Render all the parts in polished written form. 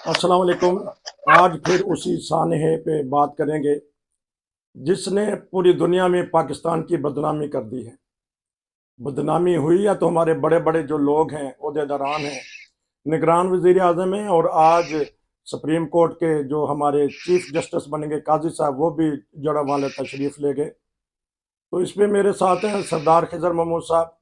अस्सलाम वालेकुम। आज फिर उसी सानहे पे बात करेंगे जिसने पूरी दुनिया में पाकिस्तान की बदनामी कर दी है। बदनामी हुई या तो हमारे बड़े बड़े जो लोग हैं, ओहदेदारान हैं, निगरान वजीर आजम हैं, और आज सुप्रीम कोर्ट के जो हमारे चीफ जस्टिस बनेंगे काजी साहब, वो भी जड़ा वाले तशरीफ ले गए। तो इसमें मेरे साथ हैं सरदार खिजर महमूद साहब।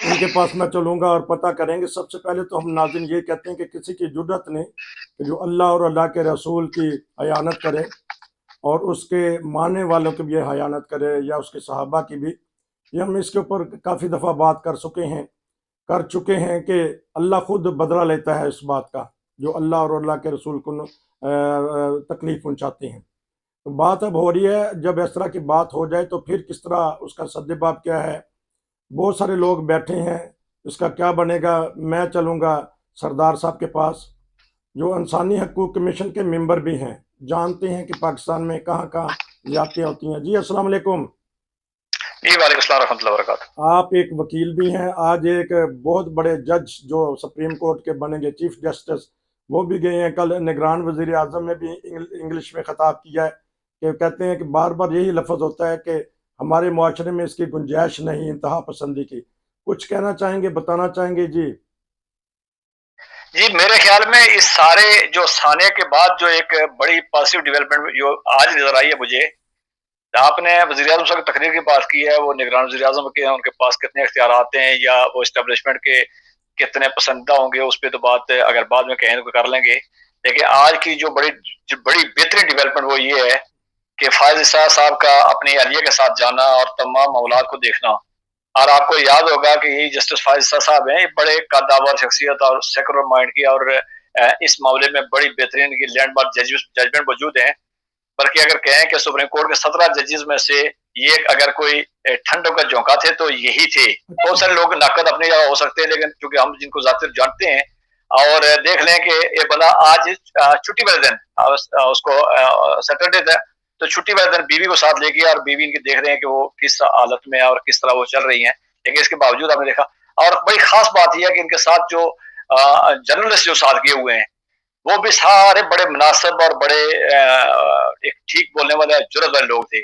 उनके पास मैं चलूंगा और पता करेंगे। सबसे पहले तो हम नाज़रीन ये कहते हैं कि किसी की जुर्रत नहीं कि जो अल्लाह और अल्लाह के रसूल की हयानत करे और उसके मानने वालों की भी हयानत करे, या उसके सहाबा की भी। ये हम इसके ऊपर काफ़ी दफ़ा बात कर चुके हैं कि अल्लाह खुद बदला लेता है इस बात का, जो अल्लाह और अल्लाह के रसूल को तकलीफ पहुंचाते हैं। तो बात अब हो रही है, जब इस तरह की बात हो जाए तो फिर किस तरह उसका सद्देबाब क्या है। बहुत सारे लोग बैठे हैं, इसका क्या बनेगा। मैं चलूँगा सरदार साहब के पास, जो इंसानी हकूक़ कमीशन के मेंबर भी हैं, जानते हैं कि पाकिस्तान में कहाँ कहाँ ज़्यादतियाँ होती हैं। जी अस्सलाम वालेकुम। जी वालेकुम सलाम रहमतुल्लाहि व बरकातहू। आप एक वकील भी हैं। आज एक बहुत बड़े जज जो सुप्रीम कोर्ट के बनेंगे चीफ जस्टिस, वो भी गए हैं। कल निगरान वजीर आजम ने भी इंग्लिश में खिताब किया है कि कहते हैं कि बार बार यही लफ्ज़ होता है कि हमारे मुआशरे में इसकी गुंजाइश नहीं इंतहा पसंदी की। कुछ कहना चाहेंगे, बताना चाहेंगे जी? जी मेरे ख्याल में इस सारे जो साने के बाद जो एक बड़ी पॉजिटिव डेवलपमेंट जो आज नजर आई है मुझे, आपने वज़ीर आज़म साहब की तकरीर की बात की है। वो निगरान वज़ीर आज़म के हैं, उनके पास कितने इख्तियारात हैं या वो इस्टेब्लिशमेंट के कितने पसंदीदा होंगे, उस पर तो बात अगर बाद में कहें तो कर लेंगे। लेकिन आज की जो बड़ी बेहतरीन डेवलपमेंट वो ये है कि फायज इसा साहब का अपनी अहलिया के साथ जाना और तमाम मामलात को देखना। और आपको याद होगा कि यही जस्टिस फायज इसा साहब हैं, बड़े कद्दावर शख्सियत और सेकुलर माइंड की, और इस मामले में बड़ी बेहतरीन की लैंडमार्क जजमेंट मौजूद हैं। बल्कि अगर कहें कि सुप्रीम कोर्ट के 17 जजेस में से ये अगर कोई ठंडों का झोंका थे तो यही थे। बहुत सारे लोग नाकद अपनी जगह हो सकते हैं, लेकिन क्योंकि हम जिनको जाते जानते हैं और देख लें कि ये बंदा आज छुट्टी वाले दिन उसको सैटरडे था, तो छुट्टी वाले दिन बीवी को साथ लेके, और बीवी इनकी देख रहे हैं कि वो किस हालत में है और किस तरह वो चल रही हैं। लेकिन इसके बावजूद आपने देखा, और बड़ी खास बात यह है कि इनके साथ जो जर्नलिस्ट जो साथ किए हुए हैं, वो भी सारे बड़े मुनासिब और बड़े एक ठीक बोलने वाले जुर्रत वाले लोग थे।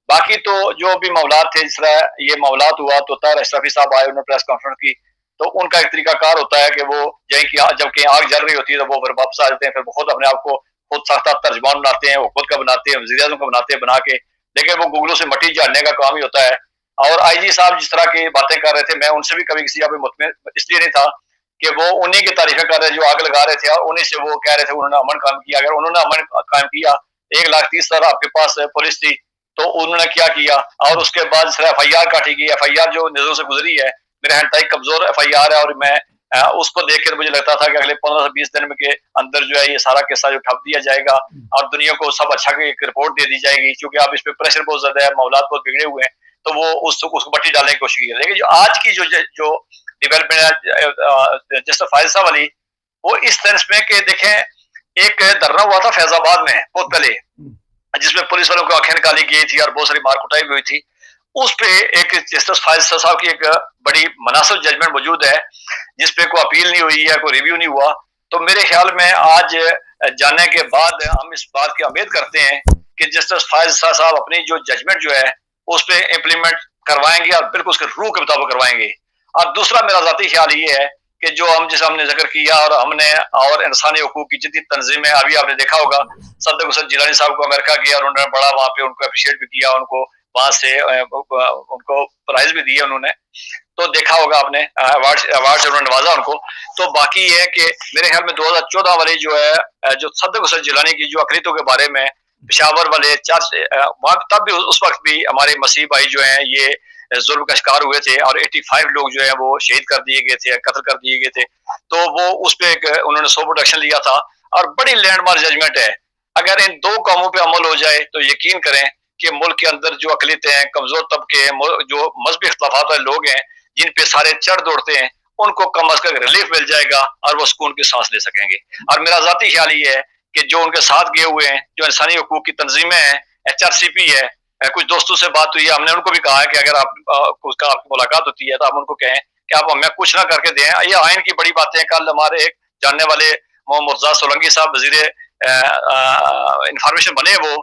बाकी तो जो भी मामलात थे, जिस तरह ये मामलात हुआ तो तार अशरफी साहब आए, उन्होंने प्रेस कॉन्फ्रेंस की, तो उनका एक तरीकाकार होता है कि वो जब कहीं आग जल रही होती है तो वो फिर वापस आ जाते हैं, फिर वो खुद अपने आप को खुद साख्ता तर्जमान बनाते हैं, वो खुद का बनाते हैं, वज़ीर आज़म का बनाते हैं बना के। लेकिन वो गूगलों से मट्टी झाड़ने का काम ही होता है। और आईजी साहब जिस तरह की बातें कर रहे थे, मैं उनसे भी कभी किसी का भी मुतमिन इसलिए नहीं था कि वो उन्हीं की तारीफें कर रहे जो आग लगा रहे थे, और उन्हीं से वो कह रहे थे उन्होंने अमन कायम किया। अगर उन्होंने अमन कायम किया, 1,30,000 आपके पास पुलिस थी, तो उन्होंने क्या किया। और उसके बाद एफ आई आर काटी गई, एफ आई आर जो नजरों से गुजरी है, मेरे इंतहाई कमजोर एफ आई आर है, और मैं उसको देखकर मुझे लगता था कि अगले 15 से 20 दिन के अंदर जो है ये सारा किस्सा जो ठप दिया जाएगा और दुनिया को सब अच्छा की एक रिपोर्ट दे दी जाएगी, क्योंकि अब इस पे प्रेशर बहुत ज्यादा है, मामलात बहुत बिगड़े हुए हैं। तो वो उसको बट्टी डालने की कोशिश की। लेकिन जो आज की जो डेवलपमेंट है जैसे फायजा वाली, वो इस सेंस में कि देखें, एक धरना हुआ था फैजाबाद में बहुत पहले, जिसमें पुलिस वालों को आंखें निकाली गई थी और बहुत सारी मार कुटाई भी हुई थी। उस पे एक जस्टिस फायज साहब की एक बड़ी मुनासिब जजमेंट मौजूद है, जिसपे कोई अपील नहीं हुई है, कोई रिव्यू नहीं हुआ। तो मेरे ख्याल में आज जाने के बाद हम इस बात की उम्मीद करते हैं कि जस्टिस फायज साहब अपनी जो जजमेंट जो है उस पर इम्प्लीमेंट करवाएंगे और बिल्कुल उसके रूह के मुताबिक करवाएंगे। और दूसरा मेरा जाती ख्याल ये है कि जो जैसे हमने जिक्र किया, और इंसानी हकूक की जितनी तंजीमें, अभी आपने देखा होगा सदक हुसैन जिलानी साहब को अमेरिका गया और उन्होंने बड़ा वहां पे उनको अप्रिशिएट भी किया, उनको वहां से उनको प्राइज भी दिए उन्होंने। तो देखा होगा आपने, अवार्ड से उन्होंने नवाजा उनको। तो बाकी ये है कि मेरे ख्याल में 2014 वाली जो है, जो सदक हुसैन जिलानी की जो अकलीतों के बारे में पेशावर वाले वहां, तब भी उस वक्त भी हमारे मसीह भाई जो है ये जुल्म का शिकार हुए थे, और 85 लोग जो है वो शहीद कर दिए गए थे, कत्ल कर दिए गए थे। तो वो उस पर उन्होंने सो प्रोटेक्शन लिया था, और बड़ी लैंडमार्क जजमेंट है। अगर इन दो कामों पे अमल हो जाए तो यकीन करें कि मुल्क के अंदर जो अकलीतें हैं, कमजोर तबके हैं, जो मजहबी इख्तलाफात वाले लोग हैं, जिन पे सारे चढ़ दौड़ते हैं, उनको कम अज कम रिलीफ मिल जाएगा और वो सुकून की सांस ले सकेंगे। और मेरा जाती ख्याल ये है कि जो उनके साथ गए हुए हैं, जो इंसानी हकूक की तंजीमें हैं, HRCP है, कुछ दोस्तों से बात हुई है, हमने उनको भी कहा है कि अगर आपकी मुलाकात होती है तो आप उनको कहें कि आप हमें कुछ ना करके दें। ये आइन की बड़ी बातें हैं। कल हमारे एक जानने वाले मोहम्मद मुर्तजा सोलंकी साहब वजीर इंफॉर्मेशन बने वो,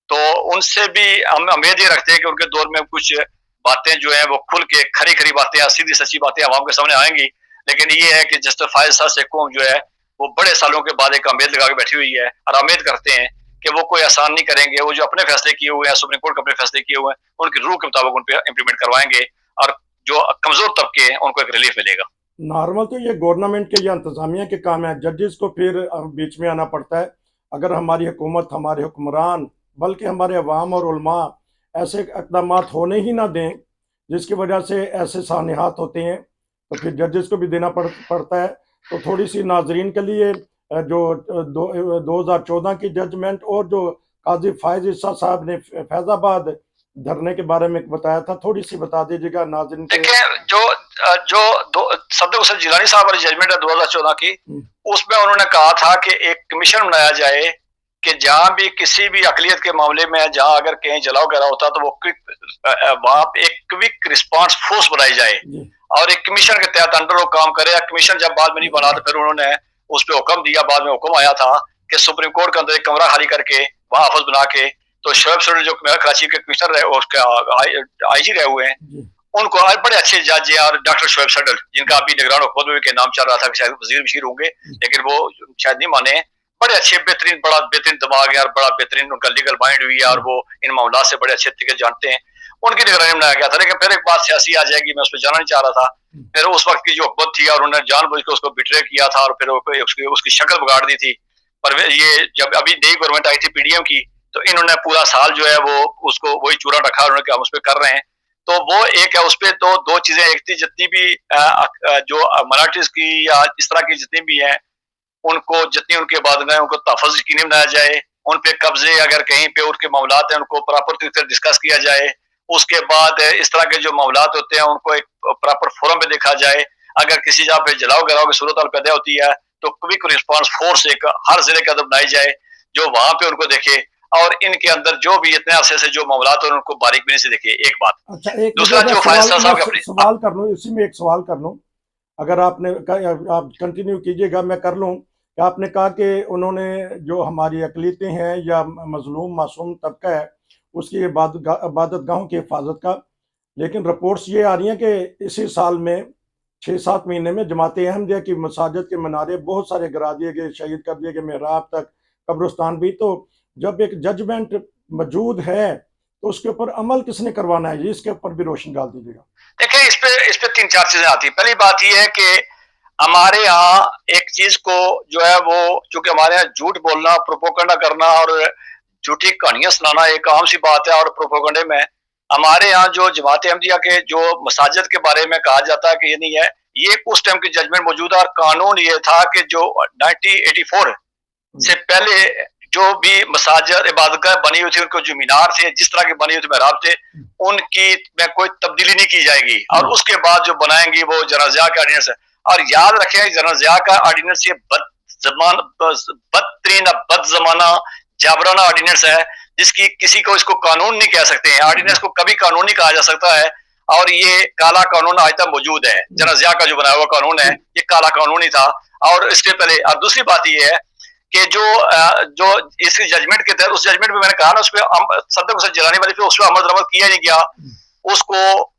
तो उनसे भी हम उम्मीद ये रखते हैं कि उनके दौर में कुछ बातें जो है वो खुल के खरी खरी बातें, सीधी सच्ची बातें आवाम के सामने आएंगी। लेकिन ये है कि जस्टिस फायज साहब से कौम जो है वो बड़े सालों के बाद एक उम्मीद लगा के बैठी हुई है, और उम्मीद करते हैं कि वो कोई आसान नहीं करेंगे। वो जो अपने फैसले किए हुए हैं, सुप्रीम कोर्ट के अपने फैसले किए हुए हैं, उनकी रूह के मुताबिक उन पर इम्प्लीमेंट करवाएंगे, और जो कमजोर तबके हैं उनको एक रिलीफ मिलेगा। नॉर्मल तो ये गवर्नमेंट के या इंतजामिया के काम है, जजेस को फिर बीच में आना पड़ता है। अगर हमारी हुकूमत, हमारे हुक्मरान, बल्कि हमारे अवाम और उलमा ऐसे इकदाम होने ही ना दें जिसकी वजह से ऐसे सानिहात होते हैं, तो फिर जजेस को भी देना पड़ता है। तो थोड़ी सी नाजरीन के लिए जो 2014 की जजमेंट और जो काजी फायज ईसा साहब ने फैजाबाद धरने के बारे में बताया था, थोड़ी सी बता दीजिएगा नाजरीन के। देखिए, जो सदर हुसैन जिलानी साहब वाली जजमेंट है 2014 की, उसमें उन्होंने कहा था कि एक कमीशन बनाया जाए कि जहां भी किसी भी अकलियत के मामले में जहां अगर कहीं जलाओ गिरा होता तो वो वहां पे एक क्विक रिस्पांस फोर्स बनाई जाए और एक कमीशन के तहत अंडर वो काम करे। कमीशन जब बाद में नहीं बना तो फिर उन्होंने उस पर हुक्म दिया, बाद में हुक्म आया था कि सुप्रीम कोर्ट के अंदर एक कमरा खाली करके वहां ऑफिस बना के, तो शोएब सडल जो कराची के कमिश्नर रहे, उसके आईजी रहे हुए हैं, उनको आज बड़े अच्छे जज हैं, और डॉक्टर शोएब सडल जिनका अभी निगरान हुकूमत में के नाम चल रहा था कि शायद वजीर बशीर होंगे, लेकिन वो शायद नहीं माने। बड़े अच्छे बेहतरीन, बड़ा बेहतरीन दिमाग है और बड़ा बेहतरीन उनका लीगल माइंड हुई है, और वो इन मामला से बड़े अच्छे तरीके जानते हैं। उनकी निगरानी में बनाया गया था। लेकिन फिर एक बात सियासी आ जाएगी, मैं उस पर जाना नहीं चाह रहा था। फिर उस वक्त की जो हुकूमत थी और उन्होंने जानबूझ के उसको बिट्रे किया था, और फिर उसकी शक्ल बिगाड़ दी थी। पर ये जब अभी नई गवर्नमेंट आई थी पीडीएम की, तो इन्होंने पूरा साल जो है वो उसको वही चूरा रखा, उन्होंने हम उस पर कर रहे हैं। तो वो एक है, उस पर तो दो चीजें, एक थी जितनी भी जो माइनॉरिटीज की या इस तरह की जितनी भी हैं, उनको जितनी उनके बाद में उनको तहफ़्फ़ुज़ यकीनी बनाया जाए, उन पे कब्जे अगर कहीं पे उनके मामलात हैं उनको प्रॉपर तरीके से डिस्कस किया जाए। उसके बाद इस तरह के जो मामलात होते हैं उनको एक प्रॉपर फोरम पे देखा जाए। अगर किसी जगह पे जलाओ गिराओ की सूरत पैदा होती है तो क्विक रिस्पांस फोर्स एक हर जिले के अंदर बनाई जाए, जो वहां पे उनको देखे, और इनके अंदर जो भी इतने अरसे से जो मामलात हैं उनको बारीक से देखे। एक बात। अच्छा, एक दूसरा जो फैसला साहब सवाल कर लूँ, इसी में एक सवाल कर लूँ, अगर आपने आप कंटिन्यू कीजिएगा, मैं कर लूँ। आपने कहा कि उन्होंने जो हमारी अकलीतें हैं या मजलूम मासूम तबका है उसकी इबादत गाहों की हिफाजत का, लेकिन रिपोर्ट्स ये आ रही हैं कि इसी साल में 6-7 महीने में जमात अहमदिया की मसाजिद के मनारे बहुत सारे गिरा दिए गए, शहीद कर दिए गए, मेहराब तक, कब्रिस्तान भी। तो जब एक जजमेंट मौजूद है तो उसके ऊपर अमल किसने करवाना है, इसके ऊपर भी रोशनी डाल दीजिएगा। देखिए, इस पे 3-4 चीजें आती है। पहली बात यह है कि हमारे यहाँ एक चीज को जो है वो, चूंकि हमारे यहाँ झूठ बोलना, प्रोपोगंडा करना और झूठी कहानियां सुनाना एक आम सी बात है, और प्रोपोगंडे में हमारे यहाँ जो जमात अहमदिया के जो मसाजिद के बारे में कहा जाता है कि ये नहीं है, ये उस टाइम की जजमेंट मौजूद है। और कानून ये था कि जो 1984 से पहले जो भी मसाजिद इबादतगाह बनी हुई थी, उनको जो मीनार थे, जिस तरह के बनी हुई थी मेहराब थे, उनकी में कोई तब्दीली नहीं की जाएगी, और उसके बाद जो बनाएंगी वो जनाज़िया का ऑर्डिनेंस है। और याद रखें, जनाज़िया का ऑर्डिनेंस ये बदतरीन बदजमाना जाबराना ऑर्डिनेंस है, जिसकी किसी को इसको कानून नहीं कह सकते हैं। ऑर्डिनेंस को कभी कानून नहीं कहा जा सकता है, और ये काला कानून आज तक मौजूद है। जनाज़िया का जो बनाया हुआ कानून है ये काला कानून ही था। और इसके पहले, और दूसरी बात ये है कि जो इस जजमेंट के तहत, उस जजमेंट में मैंने कहा ना, उस पर सदर हुसैन जिलानी वाली पे उस पर अमल दरामद किया नहीं गया। उसको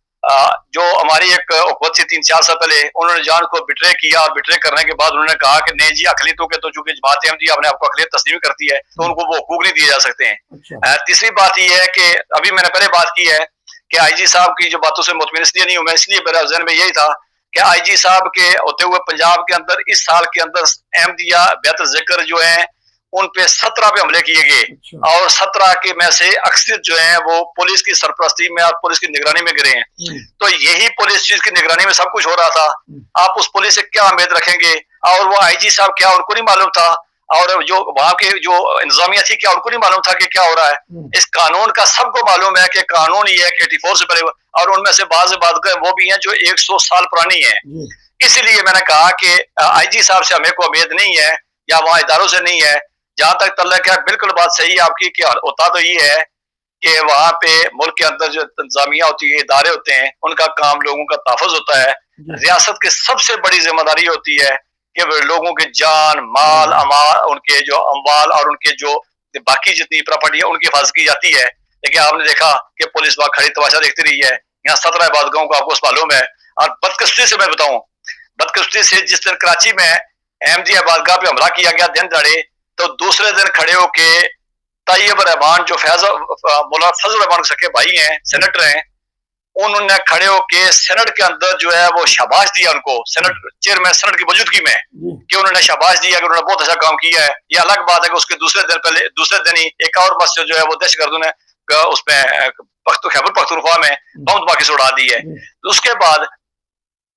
जो हमारी एक हुकूमत थी 3-4 साल पहले, उन्होंने जान को बिट्रे किया, और बिट्रे करने के बाद उन्होंने कहा कि नहीं जी, अकलियतों के तो चूंकि जमात अहमदिया अपने आपको अकलियत तस्लीम करती है तो उनको वो हकूक नहीं दिए जा सकते हैं। तीसरी बात यह है कि अभी मैंने पहले बात की है कि आईजी साहब की जो बातों से मुतमिन इसलिए नहीं हूं मैं, इसलिए मेरा जहन में यही था कि आईजी साहब के होते हुए पंजाब के अंदर इस साल के अंदर अहमदिया बेहतर जिक्र जो है उन पे 17 पे हमले किए गए, और 17 के में से अक्सर जो है वो पुलिस की सरपरस्ती में और पुलिस की निगरानी में गिरे हैं। तो यही पुलिस चीज की निगरानी में सब कुछ हो रहा था, आप उस पुलिस से क्या उम्मीद रखेंगे? और वो आईजी साहब क्या उनको नहीं मालूम था, और जो वहां के जो इंतजामिया थी क्या उनको नहीं मालूम था कि क्या हो रहा है? इस कानून का सबको मालूम है कि कानून ये है कि 84 से पहले, और उनमें से बात वो भी हैं जो 100 साल पुरानी है। इसीलिए मैंने कहा कि आईजी साहब से हमें कोई उम्मीद नहीं है, या वहां इदारों से नहीं है। जहां तक तल्लक है, बिल्कुल बात सही है आपकी कि होता तो ये है कि वहां पे मुल्क के अंदर जो इंतजामिया होती है, इदारे होते हैं, उनका काम लोगों का तहफ़्फ़ुज़ होता है। रियासत की सबसे बड़ी जिम्मेदारी होती है कि वो लोगों के जान माल अमाल उनके जो अमवाल और उनके जो बाकी जितनी प्रॉपर्टी है उनकी हिफाजत की जाती है। लेकिन आपने देखा कि पुलिस वहां खड़ी तमाशा देखती रही है। यहाँ 17 इबादतगाहों को आपको मालूम है। और बदकिस्मती से मैं बताऊं, बदकिस्मती से जिस दिन कराची में अहमदी इबादतगाह पे हमला किया गया दिन दहाड़े, तो दूसरे दिन खड़े होके तैयब रहमान जो मौलाना फजल रहमान सके भाई हैं, सेनेटर हैं, उन्होंने खड़े होके सेनेट के अंदर जो है वो शाबाश दिया उनको, सेनेट चेयरमैन सेनेट की मौजूदगी में, कि उन्होंने शाबाश दिया कि उन्होंने बहुत अच्छा काम किया है। ये अलग बात है कि उसके दूसरे दिन ही एक और मस्जिद जो है वो दहशतगर्दों ने उसमें खैबर पख्तूनख्वा में बम धमाके से उड़ा दी है। तो उसके बाद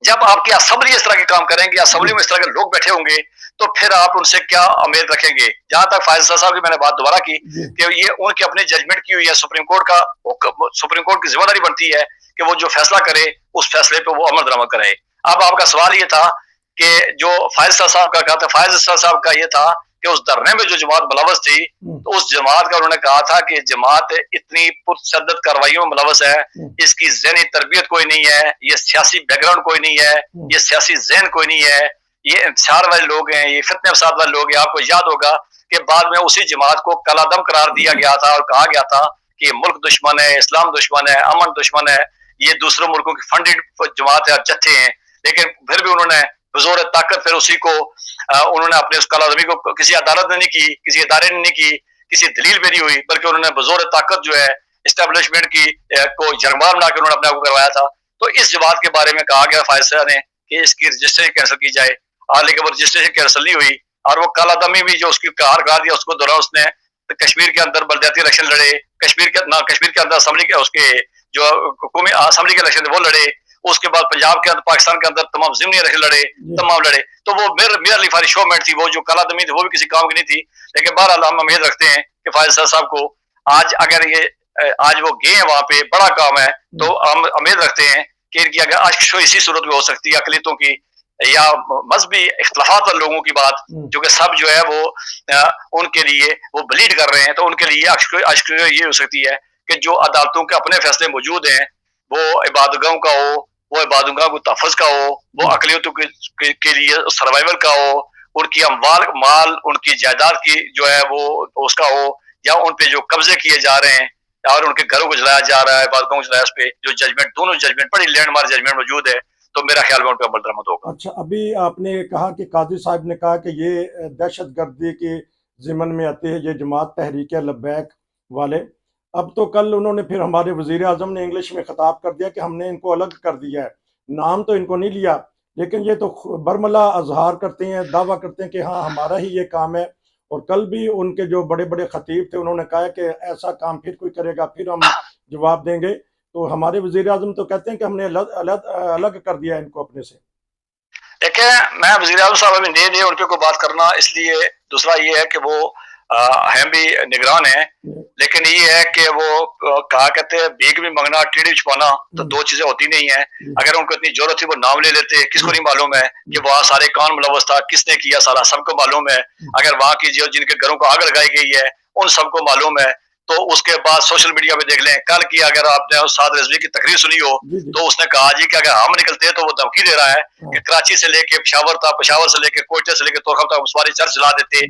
जब आपकी असेंबली इस तरह के काम करेंगे, असेंबली में इस तरह के लोग बैठे होंगे, तो फिर आप उनसे क्या उम्मीद रखेंगे। जहां तक फायज साहब की मैंने बात दोबारा की कि ये उनकी अपनी जजमेंट की हुई है, सुप्रीम कोर्ट की जिम्मेदारी बनती है कि वो जो फैसला करे उस फैसले पे वो अमल दरामद करे। अब आपका सवाल ये था कि जो फायज साहब का कहा था, फायज साहब का ये था कि उस धरने में जो जमात मुलवस थी, तो उस जमात का उन्होंने कहा था कि जमात इतनी पुरशद्दत कार्रवाइयों में मुलवस है, इसकी ज़हनी तरबियत कोई नहीं है, ये सियासी बैकग्राउंड कोई नहीं है, ये सियासी जहन कोई नहीं है, ये इंतशार वाले लोग हैं, ये फितने फसाद वाले लोग हैं। आपको याद होगा कि बाद में उसी जमात को कलादम करार दिया गया था और कहा गया था कि मुल्क दुश्मन है, इस्लाम दुश्मन है, अमन दुश्मन है, ये दूसरे मुल्कों की फंडेड जमात है और जत्थे हैं। लेकिन फिर भी उन्होंने जोर ताकत फिर उसी को उन्होंने अपने उस कलादमी को किसी अदालत ने नहीं की, किसी इदारे ने नहीं की, किसी दलील पे नहीं हुई, बल्कि उन्होंने बजोर ताकत जो है इस्टेब्लिशमेंट की को जरमार बना के उन्होंने अपने आप को करवाया था। तो इस जमात के बारे में कहा गया फायदा ने कि इसकी रजिस्ट्रेशन कैंसिल की जाए, लेकिन वो रजिस्ट्रेशन कैंसिल नहीं हुई। और वो कालादमी भी जो उसकी कार करा दिया उसको दौरान उसने तो कश्मीर के अंदर बलदियाती इलेक्शन लड़े, कश्मीर के अंदर असेंबली के उसके जो असेंबली के इलेक्शन वो लड़े, उसके बाद पंजाब के अंदर पाकिस्तान के अंदर तमाम जिमनी इलेक्शन लड़े, तमाम लड़े। तो वो मेरे फारी शोमेट थी, वो जो कालादमी थी वो भी किसी काम की नहीं थी। लेकिन बहरहाल हम उम्मीद रखते हैं कि फायद साहब को आज अगर ये आज वो गए हैं वहां पे, बड़ा काम है, तो हम उम्मीद रखते हैं कि इनकी अगर अशो इसी सूरत में हो सकती है, अकलीतों की या मजहबी इख्तलाफात वाले लोगों की बात, जो कि सब जो है वो उनके लिए वो ब्लीड कर रहे हैं, तो उनके लिए अशक ये हो सकती है कि जो अदालतों के अपने फैसले मौजूद हैं, वो इबादतगाहों का हो, वो इबादतगाह को तहफ़्फ़ुज़ का हो, वो अकलियतों के लिए सर्वाइवल का हो, उनकी अमवाल माल उनकी जायदाद की जो है वो उसका हो, या उन पे जो कब्जे किए जा रहे हैं और उनके घरों को जलाया जा रहा है, इबादतगाहों को जलाया, उस पे जो जजमेंट, दोनों जजमेंट बड़ी लैंडमार्क जजमेंट मौजूद है, तो मेरा ख्याल में उन पे अमल दरामद होगा। अच्छा, अभी आपने कहा कि काजी साहब ने कहा कि ये दहशत गर्दी के ज़िमन में आते हैं, ये जमात तहरीक लब्बैक वाले। अब तो कल उन्होंने फिर हमारे वज़ीर आज़म ने इंग्लिश में खिताब कर दिया कि हमने इनको अलग कर दिया है, नाम तो इनको नहीं लिया, लेकिन ये तो बरमला अजहार करते हैं, दावा करते हैं कि हाँ हमारा ही ये काम है। और कल भी उनके जो बड़े बड़े खतीब थे उन्होंने कहा कि ऐसा काम फिर कोई करेगा फिर हम जवाब देंगे। तो हमारे वज़ीर आज़म तो कहते हैं कि हमने अलग कर दिया इनको अपने से। देखिए, मैं वज़ीर आज़म साहब अभी नहीं उन पे कोई बात करना, इसलिए दूसरा ये है कि वो हम भी निगरान है, लेकिन ये है कि वो कहा कहते हैं भीख भी मांगना टीढ़ी छुपाना, तो दो चीजें होती नहीं है। अगर उनको इतनी जरूरत थी वो नाम ले लेते, किसको नहीं मालूम है कि वहाँ सारे कौन मुलव्वस था, किसने किया, सारा सबको मालूम है। अगर वहाँ की जो जिनके घरों को आग लगाई गई है उन सबको मालूम है। तो उसके बाद सोशल मीडिया पे देख लें, कल की अगर आपने साद रिजवी की तकरीर सुनी हो, तो उसने कहा जी कि अगर हम निकलते तो वो धमकी दे रहा है कि कराची से लेके पेशावर था, पेशावर से लेके कोयटे से लेके तोरखम तक सारी चर्च जला देते।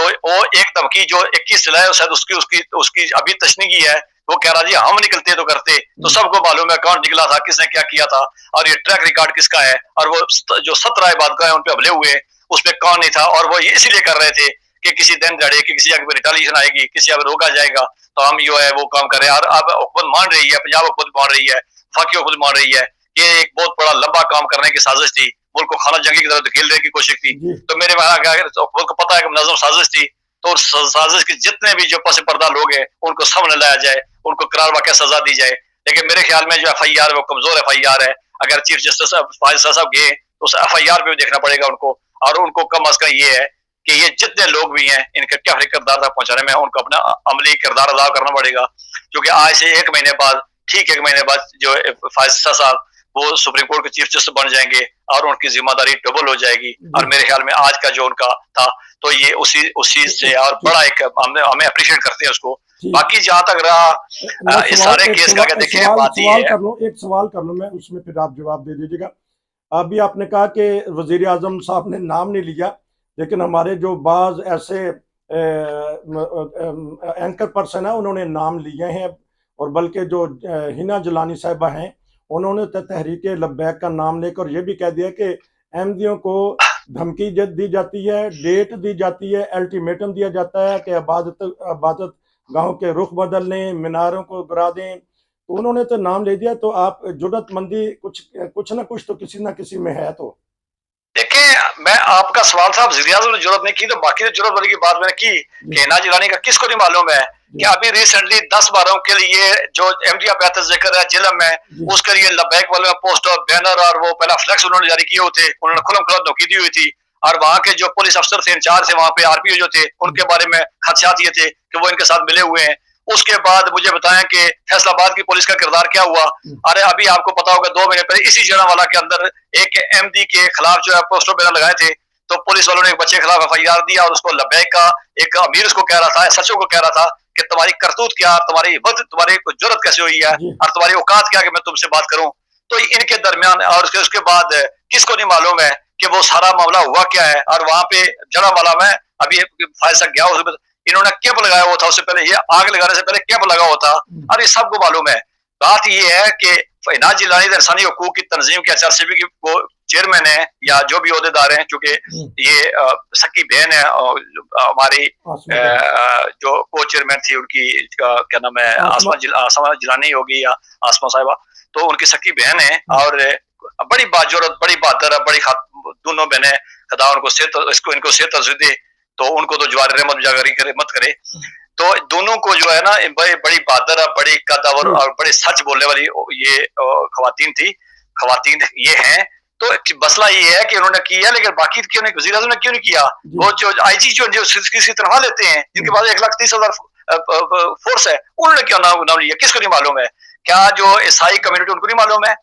तो वो एक धमकी जो 21 जुलाई शायद उसकी उसकी उसकी अभी तशनीगी है, वो कह रहा जी हम निकलते तो करते। तो सबको मालूम है कौन निकला था, किसने क्या किया था, और ये ट्रैक रिकॉर्ड किसका है। और वो जो 17 इबादतगाह है उन पे हमले हुए, उसमें कौन नहीं था, और वो ये इसलिए कर रहे थे कि किसी दिन जड़े कि किसी जगह रिटालिएशन आएगी, किसी जगह रोका जाएगा, तो हम जो है वो काम कर रहे हैं। और अब हुकूमत मान रही है, पंजाब हुकूमत मान रही है, वफाकी हुकूमत मान रही है कि एक बहुत बड़ा लंबा काम करने की साजिश थी, मुल्क को खाना जंगी की तरफ धकेलने की कोशिश थी। तो मेरे मुल्क को पता है कि मुनज़्ज़म साजिश थी, तो साजिश के जितने भी जो पस पर्दा लोग हैं उनको सामने लाया जाए, उनको करार वाक़या सजा दी जाए। लेकिन मेरे ख्याल में जो FIR है वो कमजोर FIR है। अगर चीफ जस्टिस फायज़ साहब गए तो उस FIR पे भी देखना पड़ेगा उनको, और उनको कम अज कम ये है कि ये जितने लोग भी हैं इनके क्या किरदार तक पहुंचाने में उनको अपना अमली किरदार अदा करना पड़ेगा। क्योंकि आज से 1 महीने बाद, ठीक 1 महीने बाद जो फायज़ साहब वो सुप्रीम कोर्ट के चीफ जस्टिस बन जाएंगे और उनकी जिम्मेदारी डबल हो जाएगी। और मेरे ख्याल में आज का जो उनका था तो ये उसी से और बड़ा एक हमें अप्रिशिएट करते हैं उसको। बाकी जहां तक रहा इस सारे केस का, देखिए बात ये है, एक सवाल कर लूं मैं, उसमें फिर आप जवाब दे दीजिएगा। अभी आपने कहा कि वजीर आजम साहब ने नाम नहीं लिया, लेकिन हमारे जो बाज ऐसे एंकर पर्सन है उन्होंने नाम लिए हैं, और बल्कि जो हिना जलानी साहिबा हैं उन्होंने तहरीक लब्बैक का नाम लेकर ये भी कह दिया कि अहमदियों को धमकी दी जाती है, डेट दी जाती है, अल्टीमेटम दिया जाता है कि इबादत गांव के रुख बदल लें, मीनारों को गिरा दें। तो उन्होंने तो नाम ले दिया, तो आप जुर्रतमंदी कुछ ना कुछ तो किसी ना किसी में है। तो देखिए, मैं आपका सवाल था वज़ीर आज़म ने जरूरत नहीं की, तो बाकी ने जरूरत वाली की बात मैंने की कि हिना जिलानी का किसको नहीं मालूम है कि अभी रिसेंटली 10-12 के लिए जो एमडिया बेहतर जिक्र है जिलम में, उसके लिए लबैक वाले पोस्टर, बैनर और वो पहला फ्लैक्स उन्होंने जारी किए हुए थे, उन्होंने खुलम खुला धमकी दी हुई थी। और वहां के जो पुलिस अफसर थे, इंचार्ज थे वहां पे, आरपीओ जो थे, उनके बारे में खदशात ये थे कि वो इनके साथ मिले हुए हैं। उसके बाद मुझे बताएं कि फैसलाबाद की पुलिस का किरदार क्या हुआ। अरे अभी आपको पता होगा 2 महीने पहले इसी जनावाला के अंदर एक एमडी के खिलाफ जो है पोस्टर बैनर लगाए थे, तो पुलिस वालों ने एक बच्चे के खिलाफ एफआईआर दिया और उसको लबैक का एक अमीर उसको कह रहा था, सचो को कह रहा था कि तुम्हारी करतूत क्या, तुम्हारी हिम्मत, तुम्हारी जुर्रत कैसे हुई है और तुम्हारी औकात क्या कि मैं तुमसे बात करूं। तो इनके दरमियान और उसके बाद किसको नहीं मालूम है कि वो सारा मामला हुआ क्या है। और वहां पे जनावाला में अभी फायसा गया, उसमें इन्होंने कैंप लगाया हुआ था, उससे पहले ये आग लगाने से पहले कैंप लगा हुआ था, और ये सबको मालूम है। बात ये है कि हिना जिलानी इंसानी हकूक की तंजीम के एचआरसीबी की वो चेयरमैन है या जो भी ओहदेदार हैं, चूंकि ये सकी बहन है हमारी, जो को चेयरमैन थी उनकी क्या नाम है, आसमा जिलानी होगी या आसमा साहिबा, तो उनकी सकी बहन है और बड़ी बाजूरत, बड़ी बहादुर है, दोनों बहनें, खुदा उनको इनको सेहत दे, तो उनको तो जवार रहमत उजागरी करे मत करे। तो दोनों को जो है ना बड़ी बहादुर, बड़ी कदावर और बड़ी सच बोलने वाली ये खवातीन थी, खवातीन ये हैं। तो मसला ये है कि उन्होंने किया, लेकिन बाकी क्यों नहीं, वज़ीर आज़म ने क्यों नहीं किया? वो जो आईजी जो किसी तनख्वाह लेते हैं, जिनके पास 1,30,000 फोर्स है, उन्होंने क्यों नाम लिया? किसको नहीं मालूम है? क्या जो ईसाई कम्युनिटी उनको नहीं मालूम है?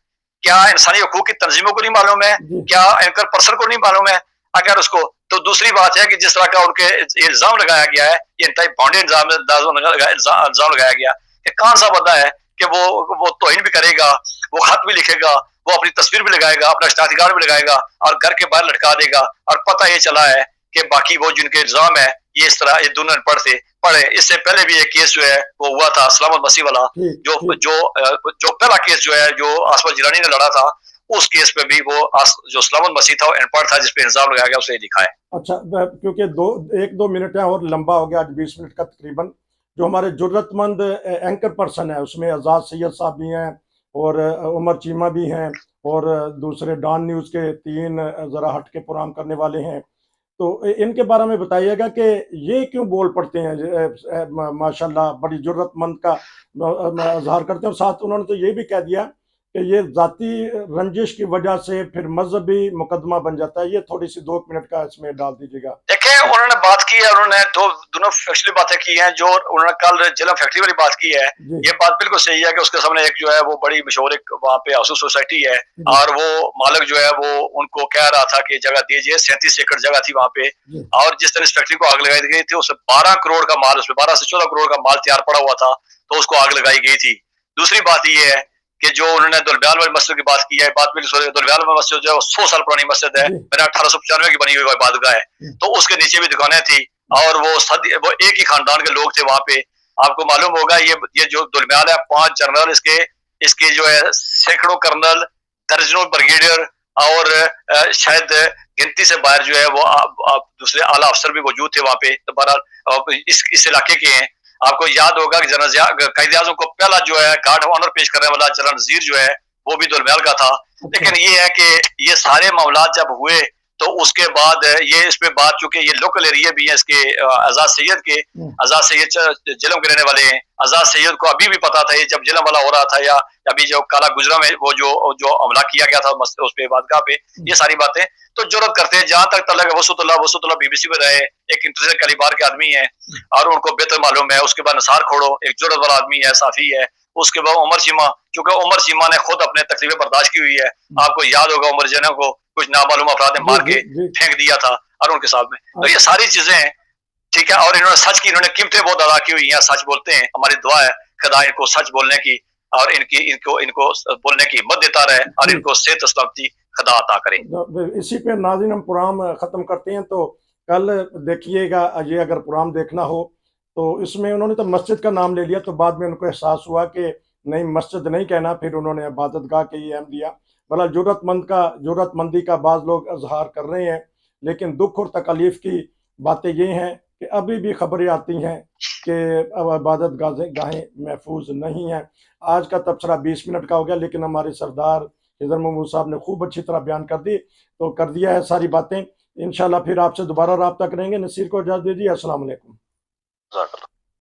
क्या इंसानी हकूक की तंजीमों को नहीं मालूम है? क्या एंकर पर्सन को नहीं मालूम है? अगर उसको, तो दूसरी बात है कि जिस तरह का उनके इल्जाम लगाया गया है, ये इंतहाई बाउंडेड इल्जाम लगाया गया कि कौन सा बंदा है कि वो तौहीन भी करेगा, वो खत भी लिखेगा, वो अपनी तस्वीर भी लगाएगा, अपना इश्तिहार भी लगाएगा और घर के बाहर लटका देगा, और पता ये चला है कि बाकी वो जिनके इल्जाम है ये इस तरह ये दोनों पढ़े। इससे पहले भी एक केस जो है वो हुआ था सलामत मसीह वाला, जो पहला केस जो है जो आसमा जिलानी ने लड़ा था, उस केस पे भी वो जो सलामत मसीह था वो अनपढ़ था, जिसपे इल्जाम लगाया गया, उसे लिखा है। अच्छा, क्योंकि 1-2 मिनट है और लंबा हो गया, आज 20 मिनट का तकरीबन। जो हमारे जरूरतमंद एंकर पर्सन है उसमें आज़ाद सैयद साहब भी हैं और उमर चीमा भी हैं, और दूसरे डॉन न्यूज़ के 3 ज़रा हट के प्रोग्राम करने वाले हैं। तो इनके बारे में बताइएगा कि ये क्यों बोल पड़ते हैं, माशाल्लाह बड़ी जरूरतमंद का इजहार करते हैं, और साथ उन्होंने तो ये भी कह दिया कि ये जाती रंजिश की वजह से फिर मजहबी मुकदमा बन जाता है। ये थोड़ी सी 2 मिनट का इसमें डाल दीजिएगा। देखिए, उन्होंने बात की है, उन्होंने दोनों फैक्चुअली बातें की हैं। जो उन्होंने कल जिला फैक्ट्री वाली बात की है, ये बात बिल्कुल सही है कि उसके सामने एक जो है वो बड़ी मशहूर एक वहाँ पे हाउस सोसाइटी है, और वो मालिक जो है वो उनको कह रहा था कि जगह दीजिए, 37 एकड़ जगह थी वहाँ पे, और जिस तरह इस फैक्ट्री को आग लगाई गई थी उसमें 12 करोड़ का माल, उसमें 12 से 14 करोड़ का माल तैयार पड़ा हुआ था, तो उसको आग लगाई गई थी। दूसरी बात ये है कि जो उन्होंने दुलब्याल वाली मस्जिद की बात की है, बात बिल्कुल, दुलब्याल वाली मस्जिद जो है 100 साल पुरानी मस्जिद है, मैंने 1895 की बनी हुई इबादतगाह है, तो उसके नीचे भी दुकानें थी और वो एक ही खानदान के लोग थे वहां पे। आपको मालूम होगा ये जो दुलब्याल है, 5 जनरल इसके जो है सैकड़ों कर्नल, दर्जनों ब्रिगेडियर और शायद गिनती से बाहर जो है वो दूसरे आला अफसर भी मौजूद थे वहां पे। तो बहरहाल इस इलाके के हैं। आपको याद होगा कि कायदे आज़म को पहला जो है गार्ड ऑफ ऑनर पेश करने वाला जनरल नजीर जो है वो भी दुलब्याल का था। लेकिन ये है कि ये सारे मामला जब हुए तो उसके बाद ये इस पे बात, चूंकि ये लोकल एरिया भी है इसके, आजाद सैयद जिलम के रहने वाले हैं। आजाद सैयद को अभी भी पता था ये जब जिलम वाला हो रहा था, या अभी जो काला गुजरा में वो जो हमला किया गया था उस पे इबादतगाह पे, ये सारी बातें तो जरूरत करते हैं। जहां तक तलक वसुतुल्लाह बीबीसी में रहे, एक इंटरनेशनल कलीबार के आदमी है और उनको बेहतर मालूम है। उसके बाद नसार खोड़ो एक जरूरत वाला आदमी है, साफी है। उसके बाद उमर चीमा, चूंकि उमर चीमा ने खुद अपने तकलीफें बर्दाश्त की हुई है। आपको याद होगा उमर जना को कुछ नामालूम अफराद ने मार के फेंक दिया था और उनके साथ में, तो ये सारी चीजें हैं, ठीक है। और इन्होंने सच की, इन्होंने कीमतें बहुत अदा की हुई हैं। सच बोलते हैं, हमारी दुआ है खुदा इनको सच बोलने की और इनको बोलने की हिम्मत देता रहे और इनको सेहत सलामती खुदा अता करे। इसी पे नाज़रीन हम प्रोग्राम ख़त्म करते हैं। तो कल देखिएगा, ये अगर प्रोग्राम देखना हो तो इसमें उन्होंने तो मस्जिद का नाम ले लिया, तो बाद में उनको एहसास हुआ कि नहीं, मस्जिद नहीं कहना, फिर उन्होंने इबादतगाह के ही अहम दिया। भला ज़रूरतमंदी का बाज़ लोग इज़हार कर रहे हैं, लेकिन दुख और तकलीफ़ की बातें ये हैं कि अभी भी खबरें आती हैं कि अब इबादत गाहें महफूज नहीं हैं। आज का तबसरा 20 मिनट का हो गया, लेकिन हमारे सरदार हिजर महमूद साहब ने खूब अच्छी तरह बयान कर दिया है सारी बातें। इंशाल्लाह फिर आपसे दोबारा राब्ता करेंगे। नसीर को इजाज़त दीजिए। अस्सलाम वालेकुम।